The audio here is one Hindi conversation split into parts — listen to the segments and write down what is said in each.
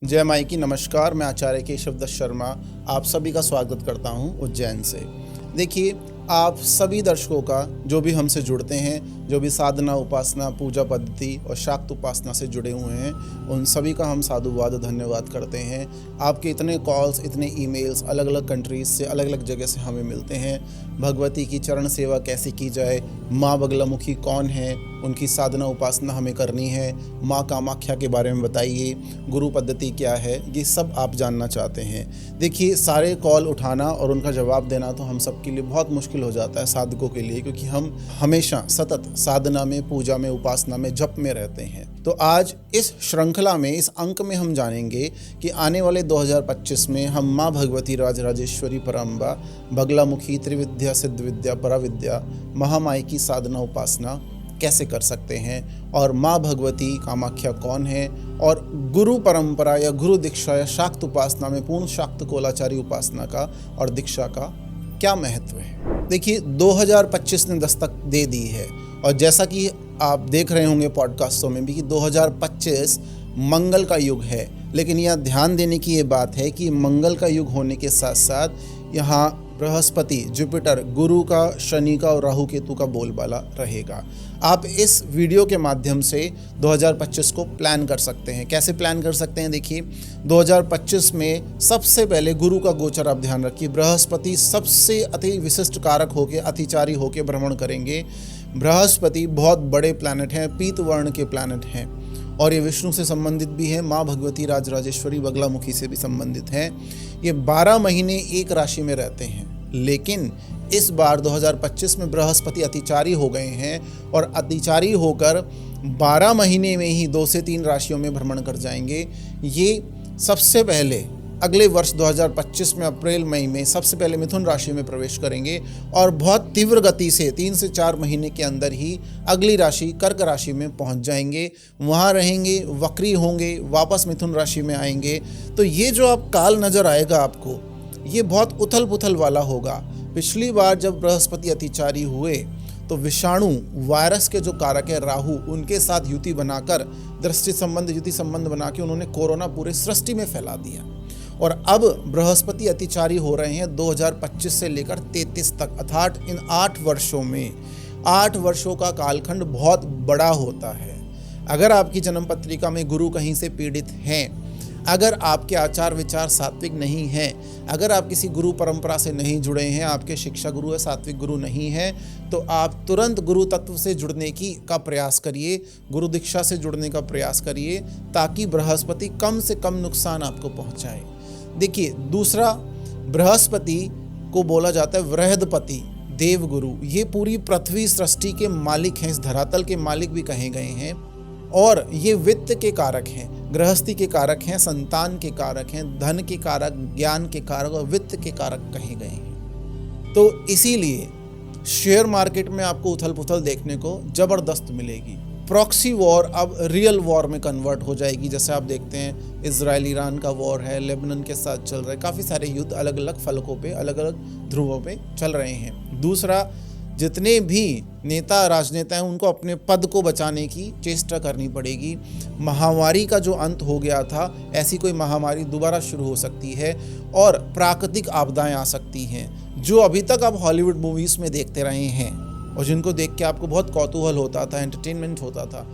जय माई की नमस्कार। मैं आचार्य केशव दत्त शर्मा आप सभी का स्वागत करता हूं उज्जैन से। देखिए, आप सभी दर्शकों का जो भी हमसे जुड़ते हैं, जो भी साधना, उपासना, पूजा पद्धति और शाक्त उपासना से जुड़े हुए हैं, उन सभी का हम साधुवाद धन्यवाद करते हैं। आपके इतने कॉल्स, इतने ईमेल्स अलग अलग कंट्रीज़ से, अलग अलग जगह से हमें मिलते हैं। भगवती की चरण सेवा कैसे की जाए, माँ बगलामुखी कौन है, उनकी साधना उपासना हमें करनी है, माँ कामाख्या के बारे में बताइए, गुरु पद्धति क्या है, ये सब आप जानना चाहते हैं। देखिए, सारे कॉल उठाना और उनका जवाब देना तो हम सबके लिए बहुत मुश्किल हो जाता है, साधकों के लिए, क्योंकि हम हमेशा सतत साधना में, पूजा में, उपासना में, जप में रहते हैं। तो आज इस श्रृंखला में, इस अंक में हम जानेंगे कि आने वाले 2025 में हम माँ भगवती राजराजेश्वरी परम्बा बगलामुखी त्रिविद्या सिद्ध विद्या पराविद्या महामाई की साधना उपासना कैसे कर सकते हैं, और माँ भगवती कामाख्या कौन है, और गुरु परंपरा या गुरु दीक्षा या शाक्त उपासना में पूर्ण शाक्त कोलाचारी उपासना का और दीक्षा का क्या महत्व है। देखिए, 2025 ने दस्तक दे दी है, और जैसा कि आप देख रहे होंगे पॉडकास्टों में भी कि 2025 मंगल का युग है। लेकिन यह ध्यान देने की ये बात है कि मंगल का युग होने के साथ साथ यहाँ बृहस्पति, जुपिटर, गुरु का, शनि का और राहु केतु का बोलबाला रहेगा। आप इस वीडियो के माध्यम से 2025 को प्लान कर सकते हैं। कैसे प्लान कर सकते हैं? देखिए, 2025 में सबसे पहले गुरु का गोचर आप ध्यान रखिए। बृहस्पति सबसे अति विशिष्ट कारक होकर, अतिचारी होकर भ्रमण करेंगे। बृहस्पति बहुत बड़े प्लैनेट हैं, पीत वर्ण के प्लैनेट हैं, और ये विष्णु से संबंधित भी है, माँ भगवती राजराजेश्वरी बगलामुखी से भी संबंधित है। ये 12 महीने एक राशि में रहते हैं, लेकिन इस बार 2025 में बृहस्पति अतिचारी हो गए हैं, और अतिचारी होकर 12 महीने में ही 2 से 3 राशियों में भ्रमण कर जाएंगे। ये सबसे पहले अगले वर्ष 2025 में अप्रैल मई में सबसे पहले मिथुन राशि में प्रवेश करेंगे, और बहुत तीव्र गति से 3 से 4 महीने के अंदर ही अगली राशि कर्क राशि में पहुंच जाएंगे। वहां रहेंगे, वक्री होंगे, वापस मिथुन राशि में आएंगे। तो ये जो आप काल नज़र आएगा आपको, ये बहुत उथल पुथल वाला होगा। पिछली बार जब बृहस्पति अतिचारी हुए तो विषाणु, वायरस के जो कारक है राहु, उनके साथ युति बनाकर, दृष्टि संबंध, युति संबंध बना के उन्होंने कोरोना पूरे सृष्टि में फैला दिया। और अब बृहस्पति अतिचारी हो रहे हैं 2025 से लेकर 33 तक, अर्थात इन 8 वर्षों में, 8 वर्षों का कालखंड बहुत बड़ा होता है। अगर आपकी जन्म पत्रिका में गुरु कहीं से पीड़ित हैं, अगर आपके आचार विचार सात्विक नहीं हैं, अगर आप किसी गुरु परंपरा से नहीं जुड़े हैं, आपके शिक्षा गुरु है, सात्विक गुरु नहीं है, तो आप तुरंत गुरु तत्व से जुड़ने का प्रयास करिए, गुरु दीक्षा से जुड़ने का प्रयास करिए, ताकि बृहस्पति कम से कम नुकसान आपको पहुंचाए। देखिए, दूसरा, बृहस्पति को बोला जाता है वृहदपति, देवगुरु। ये पूरी पृथ्वी सृष्टि के मालिक हैं, इस धरातल के मालिक भी कहे गए हैं, और ये वित्त के कारक हैं, गृहस्थी के कारक हैं, संतान के कारक हैं, धन के कारक, ज्ञान के कारक और वित्त के कारक कहे गए हैं। तो इसीलिए शेयर मार्केट में आपको उथल पुथल देखने को जबरदस्त मिलेगी। प्रॉक्सी वॉर अब रियल वॉर में कन्वर्ट हो जाएगी। जैसे आप देखते हैं, इजराइल ईरान का वॉर है, लेबनान के साथ चल रहा है, काफ़ी सारे युद्ध अलग अलग फलकों पे, अलग अलग ध्रुवों पे चल रहे हैं। दूसरा, जितने भी नेता, राजनेता हैं, उनको अपने पद को बचाने की चेष्टा करनी पड़ेगी। महामारी का जो अंत हो गया था, ऐसी कोई महामारी दोबारा शुरू हो सकती है, और प्राकृतिक आपदाएं आ सकती हैं, जो अभी तक आप हॉलीवुड मूवीज़ में देखते रहे हैं और जिनको देख के आपको बहुत कौतूहल होता था, एंटरटेनमेंट होता था।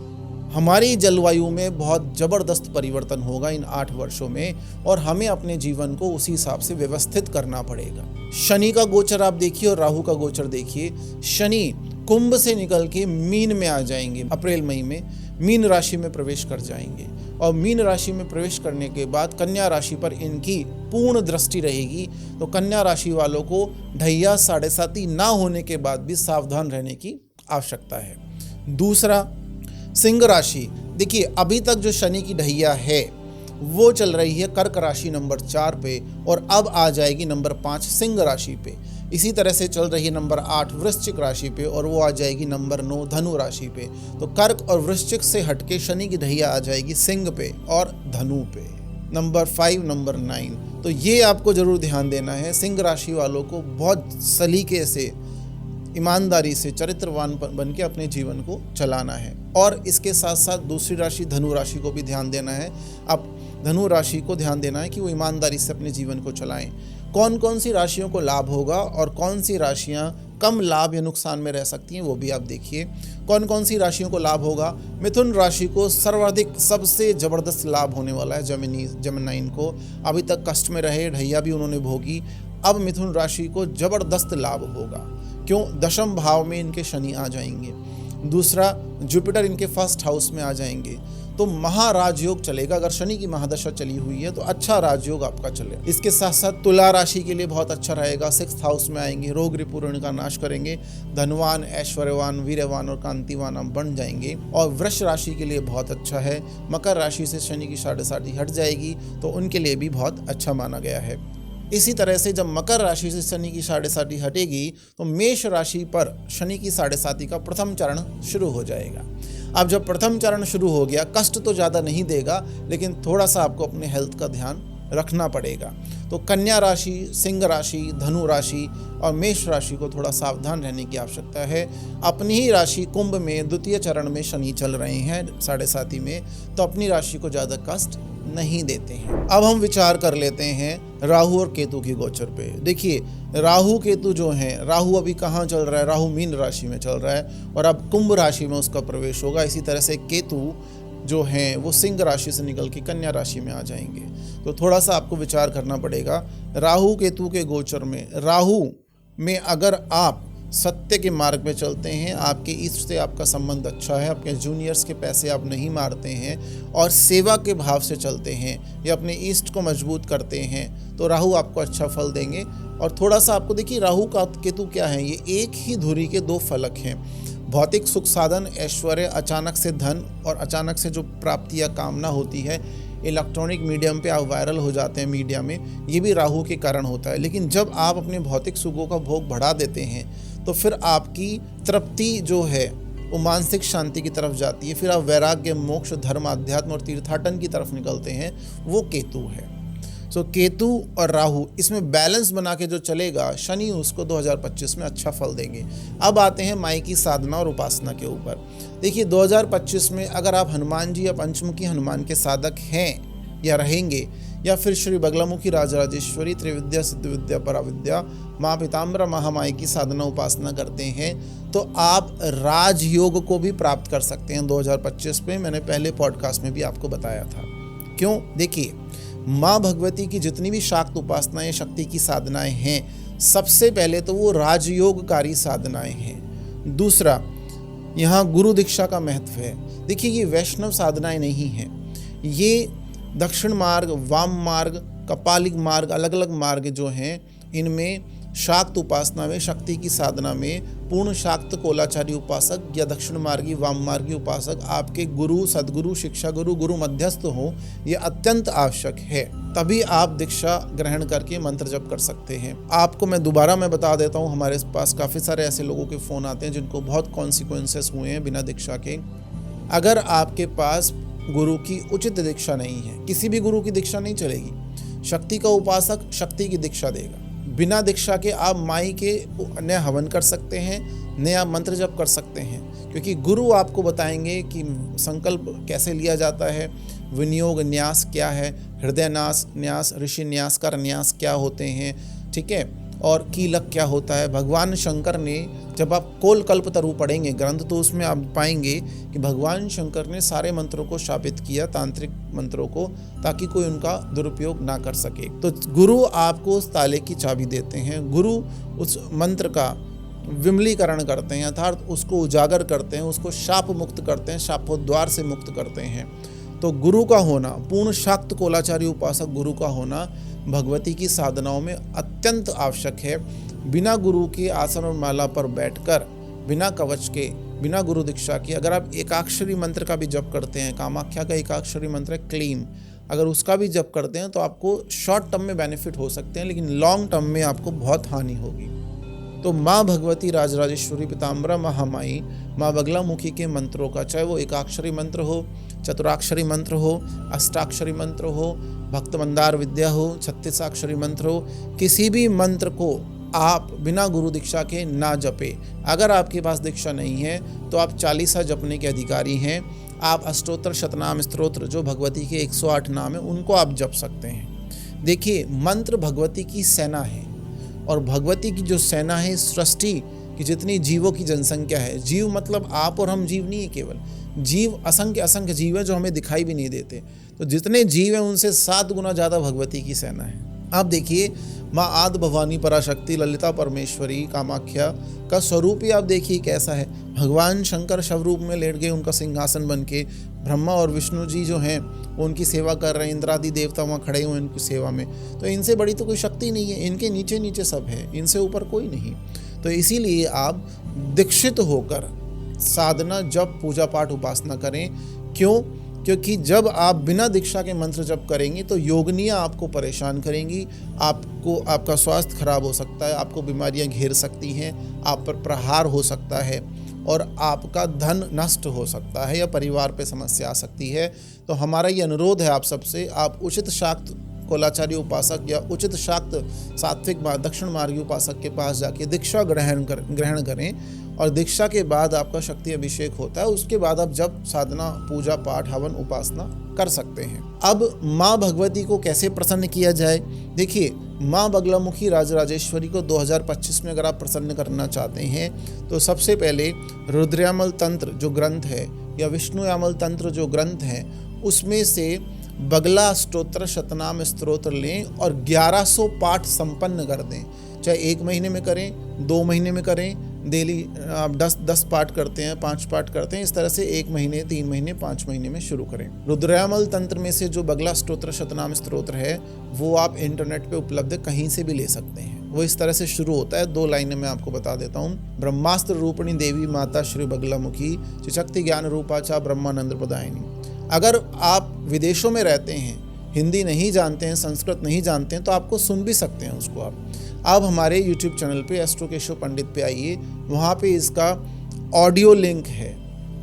हमारी जलवायु में बहुत ज़बरदस्त परिवर्तन होगा इन 8 वर्षों में, और हमें अपने जीवन को उसी हिसाब से व्यवस्थित करना पड़ेगा। शनि का गोचर आप देखिए और राहु का गोचर देखिए। शनि कुंभ से निकल के मीन में आ जाएंगे, अप्रैल मई में मीन राशि में प्रवेश कर जाएंगे, और मीन राशि में प्रवेश करने के बाद कन्या राशि पर इनकी पूर्ण दृष्टि रहेगी। तो कन्या राशि वालों को ढैया 7.5 ना होने के बाद भी सावधान रहने की आवश्यकता है। दूसरा, सिंह राशि। देखिए, अभी तक जो शनि की ढैया है वो चल रही है कर्क राशि नंबर 4 पे, और अब आ जाएगी नंबर 5 सिंह राशि पे। इसी तरह से चल रही है नंबर 8 वृश्चिक राशि पे, और वो आ जाएगी नंबर 9 धनु राशि पे। तो कर्क और वृश्चिक से हटके शनि की ढैया आ जाएगी सिंह पे और धनु पे, नंबर 5, नंबर 9। तो ये आपको जरूर ध्यान देना है। सिंह राशि वालों को बहुत सलीके से, ईमानदारी से, चरित्रवान बन के अपने जीवन को चलाना है। और इसके साथ साथ दूसरी राशि धनु राशि को भी ध्यान देना है। अब धनु राशि को ध्यान देना है कि वो ईमानदारी से अपने जीवन को चलाएं। कौन कौन सी राशियों को लाभ होगा और कौन सी राशियां कम लाभ या नुकसान में रह सकती हैं वो भी आप देखिए। कौन कौन सी राशियों को लाभ होगा। मिथुन राशि को सर्वाधिक सबसे ज़बरदस्त लाभ होने वाला है। जेमिनाइन को अभी तक कष्ट में रहे, ढैया भी उन्होंने भोगी, अब मिथुन राशि को ज़बरदस्त लाभ होगा। क्यों? दशम भाव में इनके शनि आ जाएंगे, दूसरा जुपिटर इनके फर्स्ट हाउस में आ जाएंगे, तो महाराजयोग चलेगा। अगर शनि की महादशा चली हुई है तो अच्छा राजयोग आपका चलेगा। इसके साथ साथ तुला राशि के लिए बहुत अच्छा रहेगा, 6th हाउस में आएंगे, रोग रिपुरण का नाश करेंगे, धनवान, ऐश्वर्यवान, वीरवान और कांतिवान आप बन जाएंगे। और वृष राशि के लिए बहुत अच्छा है। मकर राशि से शनि की साढ़े हट जाएगी तो उनके लिए भी बहुत अच्छा माना गया है। इसी तरह से जब मकर राशि से शनि की साढ़े हटेगी तो मेष राशि पर शनि की साढ़े का प्रथम चरण शुरू हो जाएगा। अब जब प्रथम चरण शुरू हो गया, कष्ट तो ज़्यादा नहीं देगा लेकिन थोड़ा सा आपको अपने हेल्थ का ध्यान रखना पड़ेगा। तो कन्या राशि, सिंह राशि, धनु राशि और मेष राशि को थोड़ा सावधान रहने की आवश्यकता है। अपनी ही राशि कुंभ में द्वितीय चरण में शनि चल रहे हैं साढ़े में, तो अपनी राशि को ज़्यादा कष्ट नहीं देते हैं। अब हम विचार कर लेते हैं राहु और केतु की गोचर पे। देखिए राहु केतु जो हैं, राहु अभी कहाँ चल रहा है? राहु मीन राशि में चल रहा है और अब कुंभ राशि में उसका प्रवेश होगा। इसी तरह से केतु जो हैं वो सिंह राशि से निकल के कन्या राशि में आ जाएंगे। तो थोड़ा सा आपको विचार करना पड़ेगा। राहु केतु के गोचर में, राहु में अगर आप सत्य के मार्ग में चलते हैं, आपके इष्ट से आपका संबंध अच्छा है, अपने जूनियर्स के पैसे आप नहीं मारते हैं और सेवा के भाव से चलते हैं या अपने इष्ट को मजबूत करते हैं, तो राहु आपको अच्छा फल देंगे। और थोड़ा सा आपको देखिए राहु का केतु क्या है, ये एक ही धुरी के दो फलक हैं। भौतिक सुख साधन, ऐश्वर्य, अचानक से धन और अचानक से जो प्राप्ति या कामना होती है, इलेक्ट्रॉनिक मीडियम पे आप वायरल हो जाते हैं मीडिया में, ये भी राहु के कारण होता है। लेकिन जब आप अपने भौतिक सुखों का भोग बढ़ा देते हैं तो फिर आपकी तृप्ति जो है वो मानसिक शांति की तरफ जाती है। फिर आप वैराग्य, मोक्ष, धर्म, अध्यात्म और तीर्थाटन की तरफ निकलते हैं, वो केतु है। सो केतु और राहु इसमें बैलेंस बना के जो चलेगा, शनि उसको 2025 में अच्छा फल देंगे। अब आते हैं माई की साधना और उपासना के ऊपर। देखिए 2025 में अगर आप हनुमान जी या पंचमुखी हनुमान के साधक हैं या रहेंगे, या फिर श्री बगलामुखी राजराजेश्वरी त्रिविद्या सिद्धिविद्या पराविद्या माँ पीताम्बरा महामाई की साधना उपासना करते हैं, तो आप राजयोग को भी प्राप्त कर सकते हैं 2025 में। मैंने पहले पॉडकास्ट में भी आपको बताया था। क्यों? देखिए माँ भगवती की जितनी भी शाक्त उपासनाएं, शक्ति की साधनाएं हैं, सबसे पहले तो वो राजयोगकारी साधनाएं हैं। दूसरा, यहाँ गुरु दीक्षा का महत्व है। देखिए ये वैष्णव साधनाएं नहीं हैं, ये दक्षिण मार्ग, वाम मार्ग, कपालिक मार्ग, अलग अलग मार्ग जो हैं, इनमें शाक्त उपासना में, शक्ति की साधना में पूर्ण शाक्त कोलाचारी उपासक या दक्षिण मार्गी, वाम मार्गी उपासक आपके गुरु, सदगुरु, शिक्षा गुरु, गुरु मध्यस्थ हो, ये अत्यंत आवश्यक है। तभी आप दीक्षा ग्रहण करके मंत्र जप कर सकते हैं। आपको मैं दोबारा बता देता हूँ, हमारे पास काफ़ी सारे ऐसे लोगों के फ़ोन आते हैं जिनको बहुत कॉन्सिक्वेंसेस हुए हैं बिना दीक्षा के। अगर आपके पास गुरु की उचित दीक्षा नहीं है, किसी भी गुरु की दीक्षा नहीं चलेगी। शक्ति का उपासक शक्ति की दीक्षा देगा। बिना दीक्षा के आप माई के नया हवन कर सकते हैं, नया मंत्र जप कर सकते हैं, क्योंकि गुरु आपको बताएंगे कि संकल्प कैसे लिया जाता है, विनियोग न्यास क्या है, हृदय न्यास, ऋषि न्यास का न्यास क्या होते हैं, ठीक है, और कीलक क्या होता है। भगवान शंकर ने, जब आप कोल कल्पतरु पढ़ेंगे ग्रंथ, तो उसमें आप पाएंगे कि भगवान शंकर ने सारे मंत्रों को शापित किया, तांत्रिक मंत्रों को, ताकि कोई उनका दुरुपयोग ना कर सके। तो गुरु आपको उस ताले की चाबी देते हैं। गुरु उस मंत्र का विमलीकरण करते हैं, अर्थात उसको उजागर करते हैं, उसको शाप मुक्त करते हैं, शापोद्वार से मुक्त करते हैं। तो गुरु का होना, पूर्ण शाक्त कोलाचारी उपासक गुरु का होना भगवती की साधनाओं में अत्यंत आवश्यक है। बिना गुरु के आसन और माला पर बैठकर, बिना कवच के, बिना गुरु दीक्षा के, अगर आप एकाक्षरी मंत्र का भी जप करते हैं, कामाख्या का एकाक्षरी मंत्र है क्लीम, अगर उसका भी जप करते हैं तो आपको शॉर्ट टर्म में बेनिफिट हो सकते हैं, लेकिन लॉन्ग टर्म में आपको बहुत हानि होगी। तो माँ भगवती राजराजेश्वरी पीताम्बरा महामाई, माँ बगलामुखी के मंत्रों का, चाहे वो एकाक्षरी मंत्र हो, चतुराक्षरी मंत्र हो, अष्टाक्षरी मंत्र हो, भक्त मंदार विद्या हो, 36 मंत्र हो, किसी भी मंत्र को आप बिना गुरु दीक्षा के ना जपे। अगर आपके पास दीक्षा नहीं है तो आप 40 जपने के अधिकारी हैं। आप अष्टोत्तर शतनाम स्तोत्र जो भगवती के 108 नाम है उनको आप जप सकते हैं। देखिए, मंत्र भगवती की सेना है और भगवती की जो सेना है, सृष्टि की जितनी जीवों की जनसंख्या है, जीव मतलब आप और हम जीव नहीं है, केवल जीव असंख्य असंख्य जीव है जो हमें दिखाई भी नहीं देते। तो जितने जीव हैं उनसे 7 गुना ज़्यादा भगवती की सेना है। आप देखिए, माँ आदि भवानी पराशक्ति ललिता परमेश्वरी कामाख्या का स्वरूप ही आप देखिए कैसा है। भगवान शंकर शवरूप में लेट गए, उनका सिंहासन बन के ब्रह्मा और विष्णु जी जो हैं वो उनकी सेवा कर रहे हैं, इंद्रादि देवता वहाँ खड़े हुए हैं उनकी सेवा में। तो इनसे बड़ी तो कोई शक्ति नहीं है, इनके नीचे नीचे सब है, इनसे ऊपर कोई नहीं। तो इसीलिए आप दीक्षित होकर साधना जप पूजा पाठ उपासना करें। क्यों? क्योंकि जब आप बिना दीक्षा के मंत्र जप करेंगे तो योगिनियाँ आपको परेशान करेंगी, आपका स्वास्थ्य खराब हो सकता है, आपको बीमारियां घेर सकती हैं, आप पर प्रहार हो सकता है और आपका धन नष्ट हो सकता है या परिवार पे समस्या आ सकती है। तो हमारा ये अनुरोध है आप सबसे, आप उचित शाक्त कोलाचार्य उपासक या उचित शाक्त सात्विक दक्षिण मार्गी उपासक के पास जाके दीक्षा ग्रहण करें और दीक्षा के बाद आपका शक्ति अभिषेक होता है। उसके बाद आप जब साधना पूजा पाठ हवन उपासना कर सकते हैं। अब माँ भगवती को कैसे प्रसन्न किया जाए? देखिए, माँ बगलामुखी राजराजेश्वरी को 2025 में अगर आप प्रसन्न करना चाहते हैं तो सबसे पहले रुद्रयामल तंत्र जो ग्रंथ है या विष्णुयामल तंत्र जो ग्रंथ है उसमें से बगला अष्टोत्तर शतनाम स्तोत्र लें और 1100 पाठ संपन्न कर दें। चाहे 1 महीने में करें, 2 महीने में करें, डेली आप 10 पाठ करते हैं, 5 पाठ करते हैं, इस तरह से 1 महीने, 3 महीने, 5 महीने में शुरू करें। रुद्रयामल तंत्र में से जो बगला अष्टोत्तर शतनाम स्तोत्र है वो आप इंटरनेट पे उपलब्ध कहीं से भी ले सकते हैं। वो इस तरह से शुरू होता है, 2 लाइनें मैं आपको बता देता हूँ। ब्रह्मास्त्र रूपिणी देवी माता श्री बगलामुखी शक्ति ज्ञान रूपाचा ब्रह्मानंद प्रदायिनी। अगर आप विदेशों में रहते हैं, हिंदी नहीं जानते हैं, संस्कृत नहीं जानते हैं तो आपको सुन भी सकते हैं उसको आप हमारे YouTube चैनल पे एस्ट्रो केशव पंडित पे आइए, वहाँ पे इसका ऑडियो लिंक है,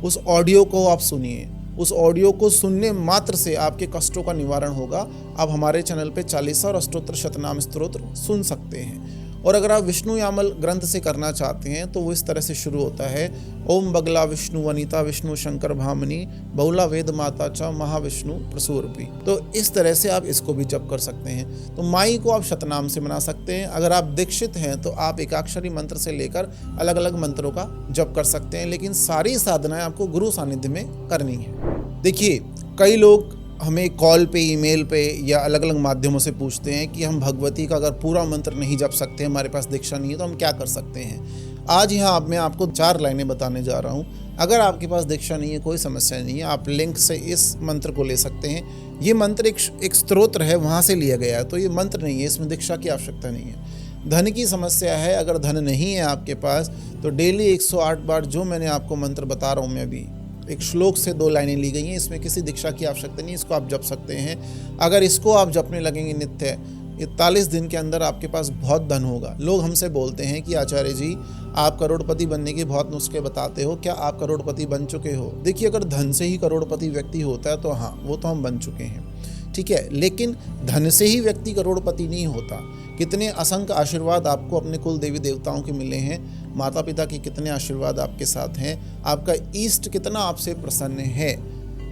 उस ऑडियो को आप सुनिए। उस ऑडियो को सुनने मात्र से आपके कष्टों का निवारण होगा। आप हमारे चैनल पे 40 और अष्टोत्तर शतनाम स्तोत्र सुन सकते हैं। और अगर आप विष्णु यामल ग्रंथ से करना चाहते हैं तो वो इस तरह से शुरू होता है, ओम बगला विष्णु वनिता विष्णु शंकर भामनी बहुला वेद माता च महाविष्णु प्रसूरपी। तो इस तरह से आप इसको भी जप कर सकते हैं। तो माई को आप शतनाम से मना सकते हैं। अगर आप दीक्षित हैं तो आप एकाक्षरी मंत्र से लेकर अलग अलग मंत्रों का जप कर सकते हैं, लेकिन सारी साधनाएं आपको गुरु सानिध्य में करनी है। देखिए, कई लोग हमें कॉल पे, ईमेल पे या अलग अलग माध्यमों से पूछते हैं कि हम भगवती का अगर पूरा मंत्र नहीं जप सकते, हमारे पास दीक्षा नहीं है तो हम क्या कर सकते हैं। आज यहाँ मैं आपको 4 लाइनें बताने जा रहा हूँ। अगर आपके पास दीक्षा नहीं है, कोई समस्या नहीं है, आप लिंक से इस मंत्र को ले सकते हैं। ये मंत्र एक स्तोत्र है, वहाँ से लिया गया है, तो ये मंत्र नहीं है, इसमें दीक्षा की आवश्यकता नहीं है। धन की समस्या है, अगर धन नहीं है आपके पास तो डेली 108 बार जो मैंने आपको मंत्र बता रहा हूँ मैं अभी, एक श्लोक से 2 लाइनें ली गई हैं, इसमें किसी दीक्षा की आवश्यकता नहीं, इसको आप जप सकते हैं। अगर इसको आप जपने लगेंगे नित्य, 41 दिन के अंदर आपके पास बहुत धन होगा। लोग हमसे बोलते हैं कि आचार्य जी आप करोड़पति बनने के बहुत नुस्खे बताते हो, क्या आप करोड़पति बन चुके हो? देखिए, अगर धन से ही करोड़पति व्यक्ति होता है तो हाँ, वो तो हम बन चुके हैं, ठीक है, लेकिन धन से ही व्यक्ति करोड़पति नहीं होता। कितने असंख्य आशीर्वाद आपको अपने कुल देवी देवताओं के मिले हैं, माता पिता के कितने आशीर्वाद आपके साथ हैं, आपका ईष्ट कितना आपसे प्रसन्न है,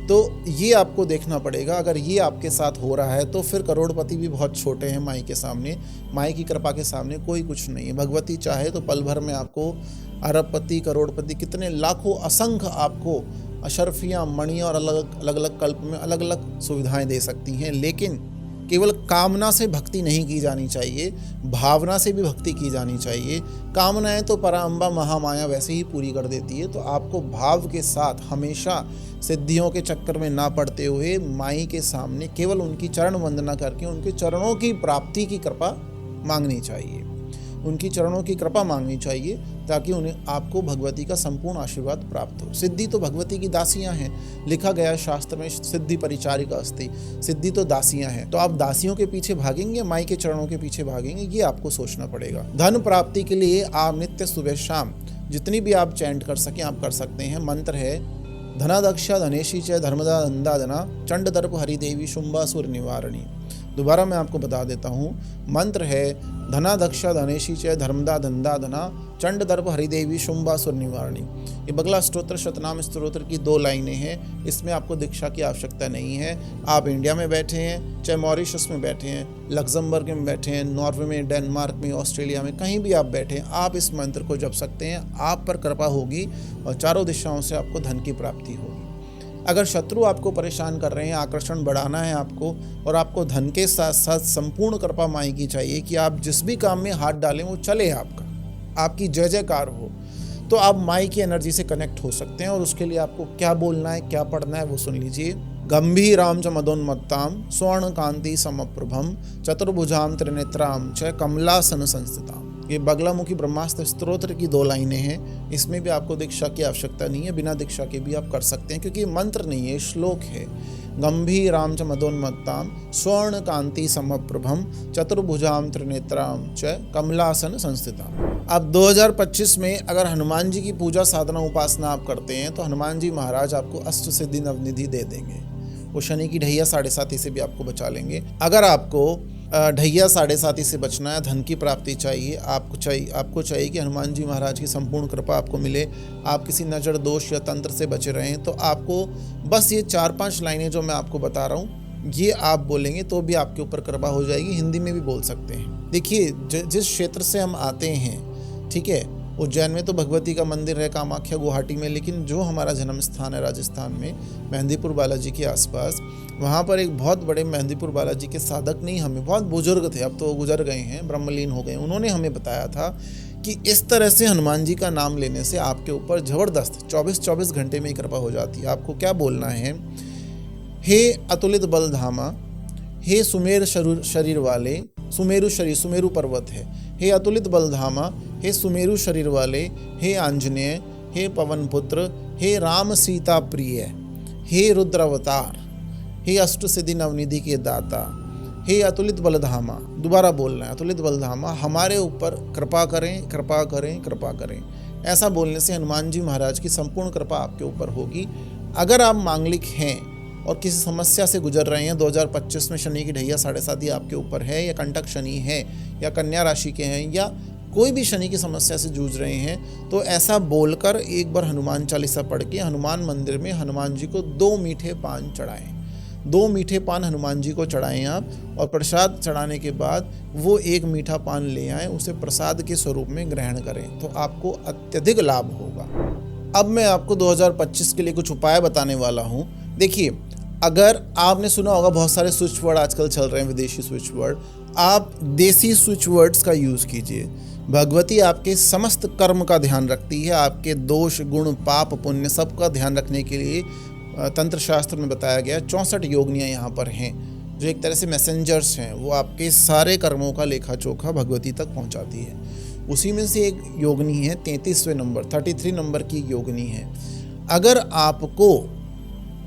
तो ये आपको देखना पड़ेगा। अगर ये आपके साथ हो रहा है तो फिर करोड़पति भी बहुत छोटे हैं माई के सामने। माई की कृपा के सामने कोई कुछ नहीं है। भगवती चाहे तो पल भर में आपको अरबपति, करोड़पति, कितने लाखों असंख्य आपको अशर्फियाँ, मणि और अलग अलग कल्प में अलग अलग सुविधाएं दे सकती हैं। लेकिन केवल कामना से भक्ति नहीं की जानी चाहिए, भावना से भी भक्ति की जानी चाहिए। कामनाएं तो पराअंबा महामाया वैसे ही पूरी कर देती है, तो आपको भाव के साथ हमेशा सिद्धियों के चक्कर में ना पड़ते हुए माई के सामने केवल उनकी चरण वंदना करके उनके चरणों की प्राप्ति की कृपा मांगनी चाहिए, उनकी चरणों की कृपा मांगनी चाहिए, ताकि उन्हें आपको भगवती का संपूर्ण आशीर्वाद प्राप्त हो। सिद्धि तो भगवती की दासियां हैं, लिखा गया शास्त्र में सिद्धि परिचारिका अस्ति, सिद्धि तो दासियां हैं। तो आप दासियों के पीछे भागेंगे, माई के चरणों के पीछे भागेंगे, ये आपको सोचना पड़ेगा। धन प्राप्ति के लिए आप नित्य सुबह शाम जितनी भी आप चैंट कर सकें आप कर सकते हैं। मंत्र है धनादक्षा धनेशी च धर्मदा धंदा धना चंड दर्प हरिदेवी शुंभासुर निवारणी। दोबारा मैं आपको बता देता हूँ, मंत्र है धनादक्षा धनेशी च धर्मदा धंदा धना चंड दर्प हरिदेवी शुंभासुर निवारणी। ये बगला स्तोत्र शतनाम स्तोत्र की 2 लाइनें हैं। इसमें आपको दीक्षा की आवश्यकता नहीं है। आप इंडिया में बैठे हैं, चाहे मॉरिशस में बैठे हैं, लग्जमबर्ग में बैठे हैं, नॉर्वे में, डेनमार्क में, ऑस्ट्रेलिया में, कहीं भी आप बैठे हैं, आप इस मंत्र को जप सकते हैं। आप पर कृपा होगी और चारों दिशाओं से आपको धन की प्राप्ति होगी। अगर शत्रु आपको परेशान कर रहे हैं, आकर्षण बढ़ाना है आपको, और आपको धन के साथ साथ संपूर्ण कृपा माई की चाहिए कि आप जिस भी काम में हाथ डालें वो चले, आपकी जय जयकार हो, तो आप माई की एनर्जी से कनेक्ट हो सकते हैं। और उसके लिए आपको क्या बोलना है, क्या पढ़ना है, वो सुन लीजिए। गंभीराम च मदोन्मत्ताम स्वर्ण कांति समप्रभम चतुर्भुजाम त्रिनेत्राम च कमलासन संस्थिताम। ये बगलामुखी ब्रह्मास्त्र स्तोत्र की 2 लाइनें हैं। इसमें भी आपको दीक्षा की आवश्यकता नहीं है, बिना दीक्षा के भी आप कर सकते हैं, क्योंकि मंत्र नहीं है, श्लोक है। गंभीराम च मदोन्मत्ताम स्वर्ण कांति समप्रभम चतुर्भुजाम त्रिनेत्राम च कमलासन संस्थिताम। अब 2025 में अगर हनुमान जी की पूजा साधना उपासना आप करते हैं तो हनुमान जी महाराज आपको अष्ट सिद्धि नवनिधि दे देंगे। वो शनि की ढैया 7.5 से भी आपको बचा लेंगे। अगर आपको ढैया 7.5 से बचना है, धन की प्राप्ति चाहिए, आपको चाहिए कि हनुमान जी महाराज की संपूर्ण कृपा आपको मिले, आप किसी नजर दोष या तंत्र से बचे रहें, तो आपको बस ये 4-5 लाइनें जो मैं आपको बता रहा हूँ, ये आप बोलेंगे तो भी आपके ऊपर कृपा हो जाएगी। हिंदी में भी बोल सकते हैं। देखिए, जिस क्षेत्र से हम आते हैं, ठीक है, उज्जैन में तो भगवती का मंदिर है, कामाख्या गुवाहाटी में, लेकिन जो हमारा जन्म स्थान है राजस्थान में, मेहंदीपुर बालाजी के आसपास, वहाँ पर एक बहुत बड़े मेहंदीपुर बालाजी के साधक नहीं, हमें बहुत बुजुर्ग थे, अब तो गुजर गए हैं, ब्रह्मलीन हो गए, उन्होंने हमें बताया था कि इस तरह से हनुमान जी का नाम लेने से आपके ऊपर ज़बरदस्त 24-24 घंटे में ही कृपा हो जाती है। आपको क्या बोलना है? हे अतुलित बलधामा, हे सुमेर शरीर वाले, सुमेरु पर्वत है, हे अतुलित बलधामा, हे सुमेरु शरीर वाले, हे आंजनेय, हे पवन पुत्र, हे राम सीता प्रिय, हे रुद्रावतार, हे अष्ट सिद्धि नवनिधि के दाता, हे अतुलित बलधामा। दोबारा बोलना है, अतुलित बलधामा, हमारे ऊपर कृपा करें, कृपा करें, कृपा करें। ऐसा बोलने से हनुमान जी महाराज की संपूर्ण कृपा आपके ऊपर होगी। अगर आप मांगलिक हैं और किसी समस्या से गुजर रहे हैं, 2025 में शनि की ढैया 7.5 आपके ऊपर है, या कंटक शनि है, या कन्या राशि के हैं, या कोई भी शनि की समस्या से जूझ रहे हैं, तो ऐसा बोलकर एक बार हनुमान चालीसा पढ़ के हनुमान मंदिर में हनुमान जी को 2 मीठे पान चढ़ाएं। 2 मीठे पान हनुमान जी को चढ़ाएं आप, और प्रसाद चढ़ाने के बाद वो 1 मीठा पान ले आएं, उसे प्रसाद के स्वरूप में ग्रहण करें, तो आपको अत्यधिक लाभ होगा। अब मैं आपको 2025 के लिए कुछ उपाय बताने वाला हूँ। देखिए, अगर आपने सुना होगा, बहुत सारे स्विच वर्ड आजकल चल रहे हैं, विदेशी स्विच वर्ड, आप देसी स्विच वर्ड्स का यूज़ कीजिए। भगवती आपके समस्त कर्म का ध्यान रखती है, आपके दोष गुण पाप पुण्य सब का ध्यान रखने के लिए तंत्र शास्त्र में बताया गया 64 योगिनियाँ यहाँ पर हैं, जो एक तरह से मैसेंजर्स हैं। वो आपके सारे कर्मों का लेखा जोखा भगवती तक पहुँचाती है। उसी में से एक योगिनी है 33वें नंबर, 33 नंबर की योगिनी है। अगर आपको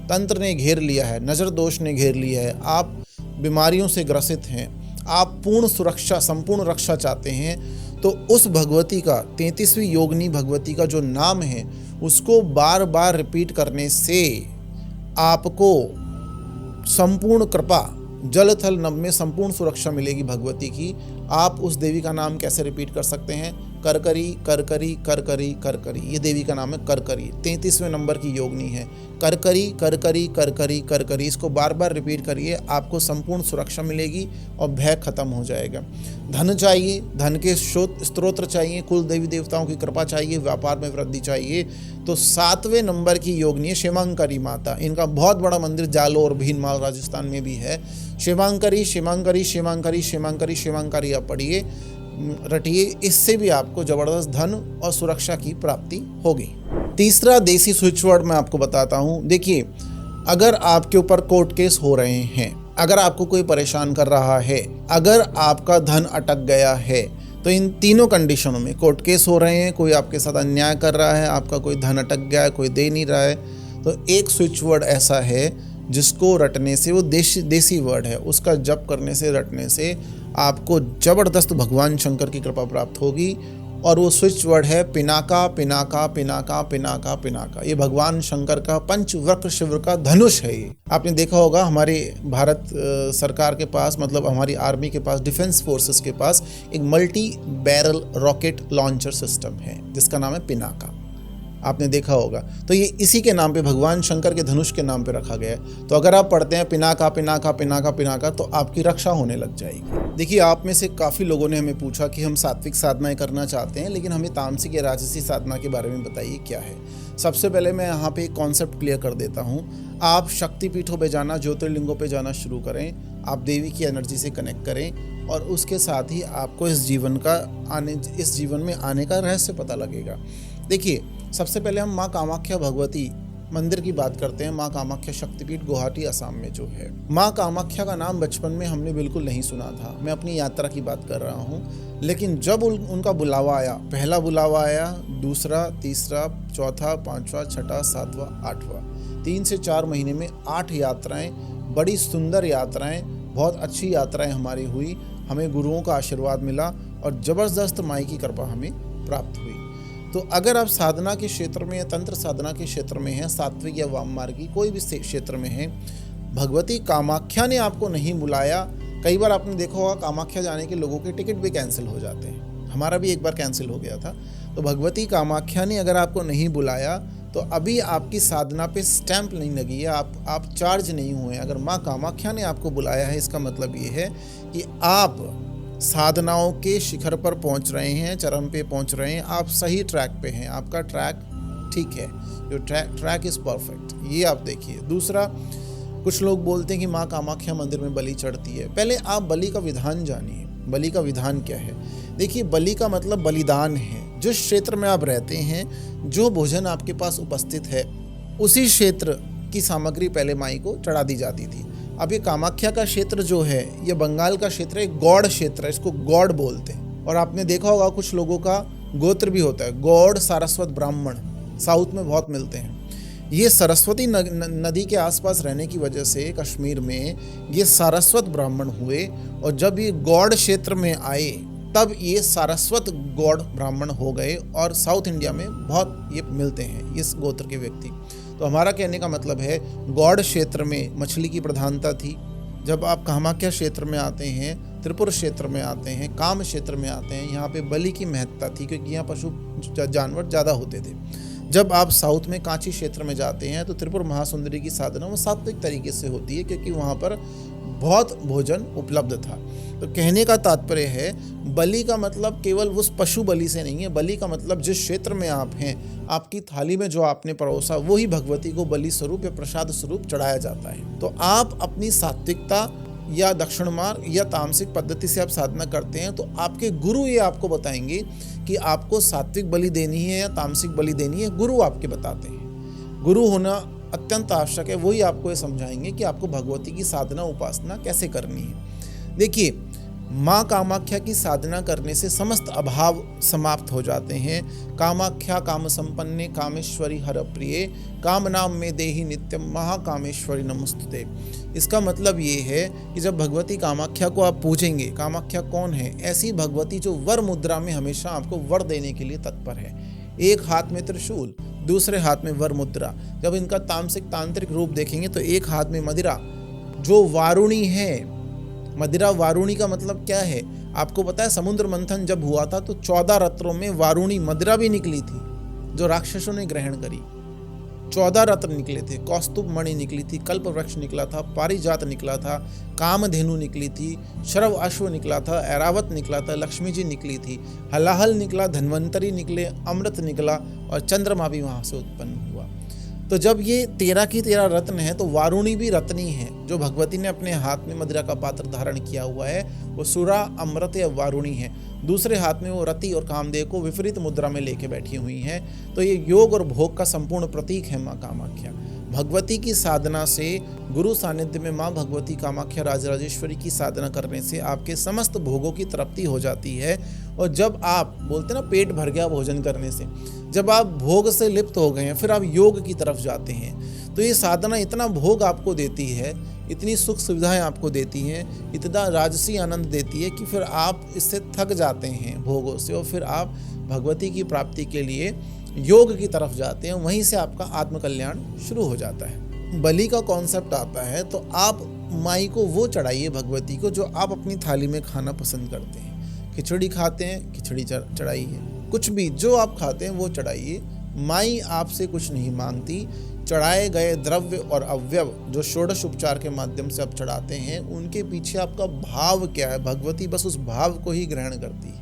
तंत्र ने घेर लिया है, नज़र दोष ने घेर लिया है, आप बीमारियों से ग्रसित हैं, आप पूर्ण सुरक्षा संपूर्ण रक्षा चाहते हैं, तो उस भगवती का 33वीं योगिनी भगवती का जो नाम है उसको बार बार रिपीट करने से आपको संपूर्ण कृपा, जल थल नभ में संपूर्ण सुरक्षा मिलेगी भगवती की। आप उस देवी का नाम कैसे रिपीट कर सकते हैं? करकरी करकरी करकरी करकरी, ये देवी का नाम है करकरी, 33वें नंबर की योगिनी है। करकरी करकरी करकरी करकरी, इसको बार बार रिपीट करिए, आपको संपूर्ण सुरक्षा मिलेगी और भय खत्म हो जाएगा। धन चाहिए, धन के स्त्रोत्र चाहिए, कुल देवी देवताओं की कृपा चाहिए, व्यापार में वृद्धि चाहिए, तो 7वें नंबर की योगिनी है शिवांकरी माता। इनका बहुत बड़ा मंदिर जालोर भीनमाल राजस्थान में भी है। शिवांकरी शिवांकरी शिवांकरी शिवांकरी शिवांकरी आप पढ़िए, रटिए, इससे भी आपको जबरदस्त धन और सुरक्षा की प्राप्ति होगी। तीसरा देसी स्विच वर्ड मैं आपको बताता हूँ। देखिए, अगर आपके ऊपर कोर्ट केस हो रहे हैं, अगर आपको कोई परेशान कर रहा है, अगर आपका धन अटक गया है, तो इन तीनों कंडीशनों में कोर्ट केस हो रहे हैं, कोई आपके साथ अन्याय कर रहा है, आपका कोई धन अटक गया है, कोई दे नहीं रहा है, तो एक स्विच वर्ड ऐसा है जिसको रटने से, वो देसी वर्ड है, उसका जप करने से, रटने से आपको जबरदस्त भगवान शंकर की कृपा प्राप्त होगी और वो स्विच वर्ड है पिनाका पिनाका पिनाका पिनाका पिनाका। ये भगवान शंकर का पंचवक्र शिव का धनुष है। ये आपने देखा होगा हमारे भारत सरकार के पास, मतलब हमारी आर्मी के पास, डिफेंस फोर्सेस के पास एक multi barrel rocket launcher system है जिसका नाम है पिनाका। आपने देखा होगा। तो ये इसी के नाम पे, भगवान शंकर के धनुष के नाम पे रखा गया है। तो अगर आप पढ़ते हैं पिनाका पिनाका पिनाका पिनाका तो आपकी रक्षा होने लग जाएगी। देखिए, आप में से काफ़ी लोगों ने हमें पूछा कि हम सात्विक साधनाएं करना चाहते हैं, लेकिन हमें तामसिक या राजसी साधना के बारे में बताइए क्या है। सबसे पहले मैं यहाँ पे एक कॉन्सेप्ट क्लियर कर देता हूँ। आप शक्तिपीठों पे जाना, ज्योतिर्लिंगों पे जाना शुरू करें, आप देवी की एनर्जी से कनेक्ट करें और उसके साथ ही आपको इस जीवन में आने का रहस्य पता लगेगा। देखिए, सबसे पहले हम माँ कामाख्या भगवती मंदिर की बात करते हैं। माँ कामाख्या शक्तिपीठ गुवाहाटी असम में जो है। माँ कामाख्या का नाम बचपन में हमने बिल्कुल नहीं सुना था। मैं अपनी यात्रा की बात कर रहा हूँ। लेकिन जब उनका बुलावा आया, पहला बुलावा आया, दूसरा, तीसरा, चौथा, पांचवा, छठा, सातवां, आठवां, 3 से 4 महीने में 8 यात्राएं, बड़ी सुंदर यात्राएं, बहुत अच्छी यात्राएं हमारी हुई। हमें गुरुओं का आशीर्वाद मिला और ज़बरदस्त माई की कृपा हमें प्राप्त हुई। तो अगर आप साधना के क्षेत्र में या तंत्र साधना के क्षेत्र में हैं, सात्विक या वाम मार्गी कोई भी क्षेत्र में हैं, भगवती कामाख्या ने आपको नहीं बुलाया। कई बार आपने देखा होगा कामाख्या जाने के लोगों के टिकट भी कैंसिल हो जाते हैं। हमारा भी एक बार कैंसिल हो गया था। तो भगवती कामाख्या ने अगर आपको नहीं बुलाया तो अभी आपकी साधना पे स्टैंप नहीं लगी है, आप चार्ज नहीं हुए। अगर माँ कामाख्या ने आपको बुलाया है, इसका मतलब ये है कि आप साधनाओं के शिखर पर पहुंच रहे हैं, चरम पे पहुंच रहे हैं, आप सही ट्रैक पे हैं, आपका ट्रैक ठीक है, जो ट्रैक इज़ परफेक्ट। ये आप देखिए। दूसरा, कुछ लोग बोलते हैं कि माँ कामाख्या मंदिर में बलि चढ़ती है। पहले आप बलि का विधान जानिए। बलि का विधान क्या है? देखिए, बलि का मतलब बलिदान है। जिस क्षेत्र में आप रहते हैं, जो भोजन आपके पास उपस्थित है, उसी क्षेत्र की सामग्री पहले माई को चढ़ा दी जाती थी। अब ये कामाख्या का क्षेत्र जो है, ये बंगाल का क्षेत्र है, गौड़ क्षेत्र है, इसको गौड़ बोलते हैं। और आपने देखा होगा कुछ लोगों का गोत्र भी होता है, गौड़, सारस्वत, ब्राह्मण, साउथ में बहुत मिलते हैं। ये सरस्वती नदी के आसपास रहने की वजह से कश्मीर में ये सारस्वत ब्राह्मण हुए, और जब ये गौड़ क्षेत्र में आए तब ये सारस्वत गौड़ ब्राह्मण हो गए, और साउथ इंडिया में बहुत ये मिलते हैं इस गोत्र के व्यक्ति। तो हमारा कहने का मतलब है, गौड़ क्षेत्र में मछली की प्रधानता थी। जब आप कामाख्या क्षेत्र में आते हैं, त्रिपुर क्षेत्र में आते हैं, काम क्षेत्र में आते हैं, यहाँ पे बलि की महत्ता थी क्योंकि यहाँ पशु जानवर ज़्यादा होते थे। जब आप साउथ में कांची क्षेत्र में जाते हैं तो त्रिपुर महासुंदरी की साधना वो सात्विक तरीके से होती है क्योंकि वहाँ पर बहुत भोजन उपलब्ध था। तो कहने का तात्पर्य है, बलि का मतलब केवल उस पशु बलि से नहीं है। बलि का मतलब जिस क्षेत्र में आप हैं, आपकी थाली में जो आपने परोसा वही भगवती को बलि स्वरूप या प्रसाद स्वरूप चढ़ाया जाता है। तो आप अपनी सात्विकता या दक्षिण मार्ग या तामसिक पद्धति से आप साधना करते हैं तो आपके गुरु ये आपको बताएंगे कि आपको सात्विक बलि देनी है या तामसिक बलि देनी है। गुरु आपके बताते हैं। गुरु होना अत्यंत आवश्यक है। वही आपको ये समझाएंगे कि आपको भगवती की साधना उपासना कैसे करनी है। देखिए, माँ कामाख्या की साधना करने से समस्त अभाव समाप्त हो जाते हैं। कामाख्या काम संपन्ने कामेश्वरी हर प्रिय काम नाम में देहि नित्यम महाकामेश्वरी नमस्तुते। इसका मतलब ये है कि जब भगवती कामाख्या को आप पूजेंगे, कामाख्या कौन है? ऐसी भगवती जो वर मुद्रा में हमेशा आपको वर देने के लिए तत्पर है। एक हाथ में त्रिशूल, दूसरे हाथ में वर मुद्रा। जब इनका तामसिक तांत्रिक रूप देखेंगे तो एक हाथ में मदिरा जो वारुणी है। मदिरा वारुणी का मतलब क्या है? आपको पता है, समुद्र मंथन जब हुआ था तो 14 रत्नों में वारुणी मदिरा भी निकली थी जो राक्षसों ने ग्रहण करी। 14 रत्न निकले थे। कौस्तुभ मणि निकली थी, कल्प वृक्ष निकला था, पारिजात निकला था, कामधेनु निकली थी, शरव अश्व निकला था, ऐरावत निकला था, लक्ष्मी जी निकली थी, हलाहल निकला, धन्वंतरी निकले, अमृत निकला और चंद्रमा भी वहाँ से उत्पन्न हुआ। तो जब ये 13 की 13 रत्न है तो वारुणी भी रत्नी है। जो भगवती ने अपने हाथ में मदिरा का पात्र धारण किया हुआ है वो सुरा, अमृत या वारुणी है। दूसरे हाथ में वो रति और कामदेव को विपरीत मुद्रा में लेके बैठी हुई हैं। तो ये योग और भोग का संपूर्ण प्रतीक है माँ कामाख्या। भगवती की साधना से, गुरु सानिध्य में माँ भगवती कामाख्या राजराजेश्वरी की साधना करने से आपके समस्त भोगों की तृप्ति हो जाती है। और जब आप बोलते ना पेट भर गया भोजन करने से, जब आप भोग से लिप्त हो गए हैं फिर आप योग की तरफ जाते हैं। तो ये साधना इतना भोग आपको देती है इतनी सुख सुविधाएं आपको देती हैं, इतना राजसी आनंद देती है कि फिर आप इससे थक जाते हैं भोगों से और फिर आप भगवती की प्राप्ति के लिए योग की तरफ जाते हैं। वहीं से आपका आत्मकल्याण शुरू हो जाता है। बलि का कॉन्सेप्ट आता है तो आप माई को वो चढ़ाइए भगवती को जो आप अपनी थाली में खाना पसंद करते हैं। खिचड़ी खाते हैं, खिचड़ी चढ़ाइए, कुछ भी जो आप खाते हैं वो चढ़ाइए। माई आपसे कुछ नहीं मांगती। चढ़ाए गए द्रव्य और अवयव जो षोडश उपचार के माध्यम से आप चढ़ाते हैं, उनके पीछे आपका भाव क्या है, भगवती बस उस भाव को ही ग्रहण करती है।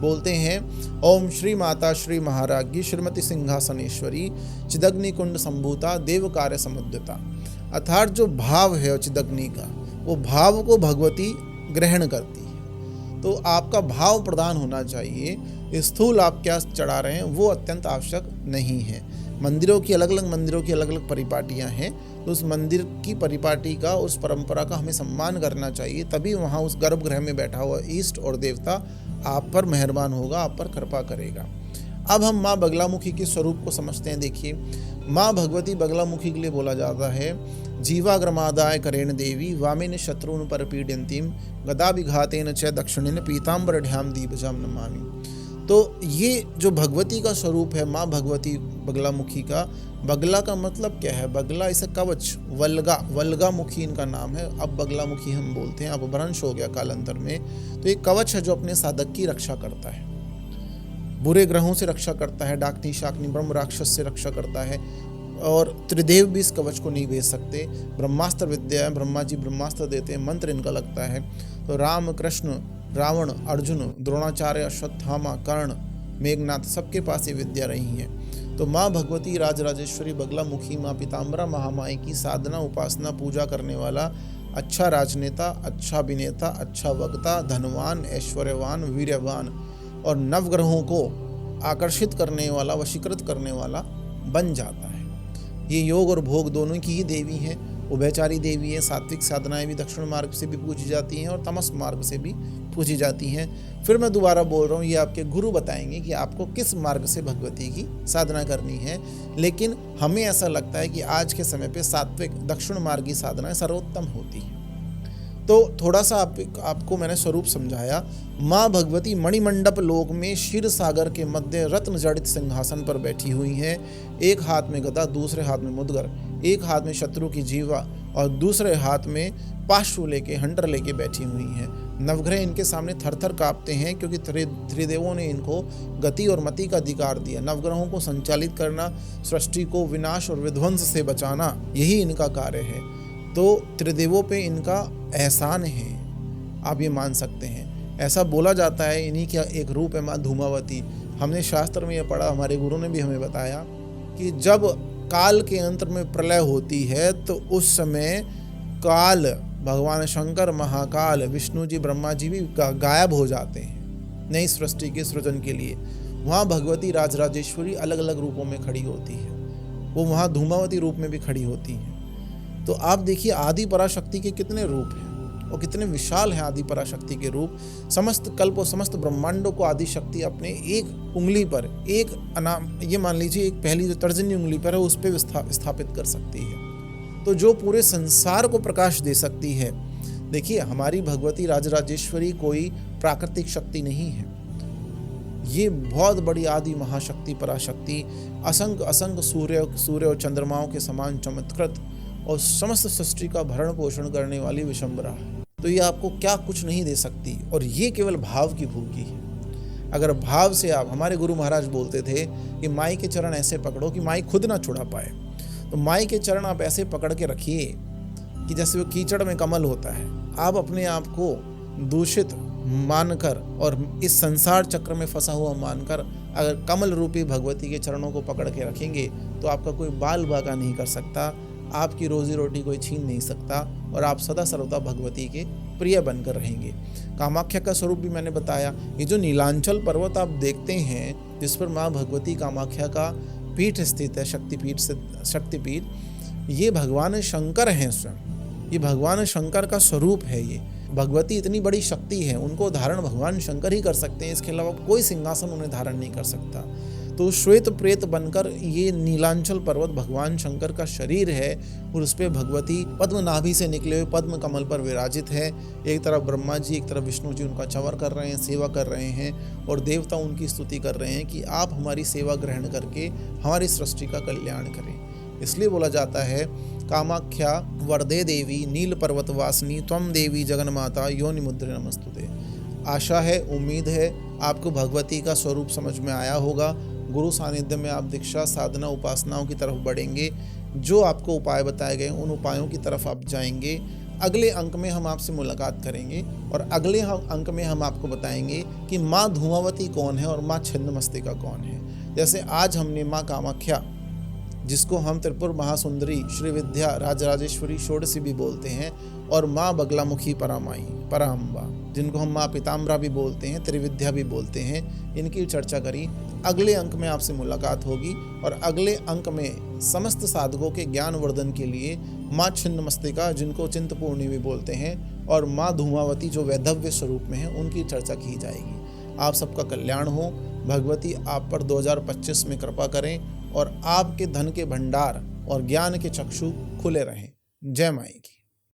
बोलते हैं ओम श्री माता श्री महाराज्ञी श्रीमती सिंहासनेश्वरी चिदग्नि कुंड संभूता देव कार्य समुद्यता। अर्थात जो भाव है चिदग्नि का, वो भाव को भगवती ग्रहण करती है। तो आपका भाव प्रदान होना चाहिए। स्थूल आप क्या चढ़ा रहे हैं वो अत्यंत आवश्यक नहीं है। मंदिरों की अलग अलग परिपाटियां हैं, तो उस मंदिर की परिपाटी का, उस परंपरा का हमें सम्मान करना चाहिए। तभी वहाँ उस गर्भगृह में बैठा हुआ ईष्ट और देवता आप पर मेहरबान होगा, आप पर कृपा करेगा। अब हम माँ बगलामुखी के स्वरूप को समझते हैं। देखिए, माँ भगवती बगलामुखी के लिए बोला जाता है जीवाग्रमादाय करेण देवी वामेन शत्रुन पर पीड्यंतीम गदा विघातेन च दक्षिणेन पीताम्बर ढ्याम दीपजाम नमामि। तो ये जो भगवती का स्वरूप है माँ भगवती बगलामुखी का, बगला का मतलब क्या है? बगला इसे कवच, वल्गामुखी इनका नाम है। अब बगलामुखी हम बोलते हैं, अब भ्रंश हो गया कालांतर में। तो एक कवच है जो अपने साधक की रक्षा करता है, बुरे ग्रहों से रक्षा करता है, डाकनी शाकनी ब्रह्म राक्षस से रक्षा करता है। और त्रिदेव भी इस कवच को नहीं भेज सकते। ब्रह्मास्त्र विद्या है, ब्रह्मा जी ब्रह्मास्त्र देते हैं, मंत्र इनका लगता है। तो राम कृष्ण रावण अर्जुन द्रोणाचार्य अश्वत्थामा कर्ण मेघनाथ सबके पास ये विद्या रही है। तो माँ भगवती राजराजेश्वरी बगलामुखी माँ पीताम्बरा महामाई की साधना उपासना पूजा करने वाला अच्छा राजनेता, अच्छा अभिनेता, अच्छा वक्ता, धनवान, ऐश्वर्यवान, वीर्यवान और नवग्रहों को आकर्षित करने वाला, वशीकृत करने वाला बन जाता है। ये योग और भोग दोनों की ही देवी हैं, उभयचारी देवी है। सात्विक साधनाएं भी दक्षिण मार्ग से भी पूजी जाती हैं और तमस मार्ग से भी पूजी जाती हैं। फिर मैं दोबारा बोल रहा हूँ, ये आपके गुरु बताएंगे कि आपको किस मार्ग से भगवती की साधना करनी है। लेकिन हमें ऐसा लगता है कि आज के समय पे सात्विक दक्षिण मार्गी साधनाएं सर्वोत्तम होती हैं। तो थोड़ा सा आपको मैंने स्वरूप समझाया। माँ भगवती मणिमंडप लोक में क्षीर सागर के मध्य रत्न जड़ित सिंहासन पर बैठी हुई हैं। एक हाथ में गदा, दूसरे हाथ में मुद्गर, एक हाथ में शत्रु की जीवा और दूसरे हाथ में पाशु लेके, हंटर लेके बैठी हुई हैं। नवग्रह इनके सामने थरथर कांपते हैं, क्योंकि त्रिदेवों ने इनको गति और मति का अधिकार दिया। नवग्रहों को संचालित करना, सृष्टि को विनाश और विध्वंस से बचाना, यही इनका कार्य है। तो त्रिदेवों पे इनका एहसान है, आप ये मान सकते हैं। ऐसा बोला जाता है इन्हीं का एक रूप है माँ धूमावती। हमने शास्त्र में ये पढ़ा, हमारे गुरु ने भी हमें बताया कि जब काल के अंत में प्रलय होती है तो उस समय काल, भगवान शंकर, महाकाल, विष्णु जी, ब्रह्मा जी भी गायब हो जाते हैं नई सृष्टि के सृजन के लिए। वहाँ भगवती राजराजेश्वरी अलग अलग रूपों में खड़ी होती है, वो वहाँ धूमावती रूप में भी खड़ी होती हैं। तो आप देखिए आदि पराशक्ति के कितने रूप हैं और कितने विशाल हैं आदि पराशक्ति के रूप। समस्त कल्प और समस्त ब्रह्मांडों को आदि शक्ति अपने एक उंगली पर, एक ये मान लीजिए एक पहली जो तर्जनी उंगली पर है उस पर स्थापित कर सकती है। तो जो पूरे संसार को प्रकाश दे सकती है। देखिए, हमारी भगवती राजराजेश्वरी कोई प्राकृतिक शक्ति नहीं है, ये बहुत बड़ी आदि महाशक्ति पराशक्ति, असंख्य सूर्य और चंद्रमाओं के समान चमत्कृत और समस्त सृष्टि का भरण पोषण करने वाली विशंबरा है। तो ये आपको क्या कुछ नहीं दे सकती, और ये केवल भाव की भूखी है। अगर भाव से आप, हमारे गुरु महाराज बोलते थे कि माई के चरण ऐसे पकड़ो कि माई खुद ना छुड़ा पाए। तो माई के चरण आप ऐसे पकड़ के रखिए कि जैसे वो कीचड़ में कमल होता है। आप अपने आप को दूषित मानकर और इस संसार चक्र में फंसा हुआ मानकर अगर कमल रूपी भगवती के चरणों को पकड़ के रखेंगे तो आपका कोई बाल बाका नहीं कर सकता, आपकी रोजी रोटी कोई छीन नहीं सकता, और आप सदा सर्वदा भगवती के प्रिय बनकर रहेंगे। कामाख्या का स्वरूप भी मैंने बताया। ये जो नीलांचल पर्वत आप देखते हैं जिस पर माँ भगवती कामाख्या का पीठ स्थित है, शक्तिपीठ, ये भगवान शंकर हैं स्वयं। ये भगवान शंकर का स्वरूप है। ये भगवती इतनी बड़ी शक्ति है, उनको धारण भगवान शंकर ही कर सकते हैं, इसके अलावा कोई सिंहासन उन्हें धारण नहीं कर सकता। तो श्वेत प्रेत बनकर ये नीलांचल पर्वत भगवान शंकर का शरीर है और उस पे भगवती पद्म नाभि से निकले हुए पद्म कमल पर विराजित है। एक तरफ ब्रह्मा जी, एक तरफ विष्णु जी उनका चंवर कर रहे हैं, सेवा कर रहे हैं और देवता उनकी स्तुति कर रहे हैं कि आप हमारी सेवा ग्रहण करके हमारी सृष्टि का कल्याण करें। इसलिए बोला जाता है कामाख्या वरदे देवी नील पर्वत वासिनी त्वम देवी जगन्माता योनि मुद्रे नमस्तुते। आशा है, उम्मीद है आपको भगवती का स्वरूप समझ में आया होगा। गुरु सानिध्य में आप दीक्षा, साधना, उपासनाओं की तरफ बढ़ेंगे। जो आपको उपाय बताए गए उन उपायों की तरफ आप जाएंगे। अगले अंक में हम आपसे मुलाकात करेंगे और अगले अंक में हम आपको बताएंगे कि माँ धूमावती कौन है और माँ छिन्नमस्तिका कौन है। जैसे आज हमने माँ कामाख्या, जिसको हम त्रिपुर महासुंदरी, श्री विद्या, राजराजेश्वरी, षोडशी भी बोलते हैं, और माँ बगलामुखी परामाई, पराम्बा, जिनको हम माँ पीताम्बरा भी बोलते हैं, त्रिविद्या भी बोलते हैं, इनकी चर्चा करी। अगले अंक में आपसे मुलाकात होगी और अगले अंक में समस्त साधकों के ज्ञान वर्धन के लिए माँ छिन्नमस्तिका, जिनको चिंतपूर्णी भी बोलते हैं, और माँ धूमावती जो वैधव्य स्वरूप में है, उनकी चर्चा की जाएगी। आप सबका कल्याण हो। भगवती आप पर 2025 में कृपा करें और आपके धन के भंडार और ज्ञान के चक्षु खुले रहें। जय माई की।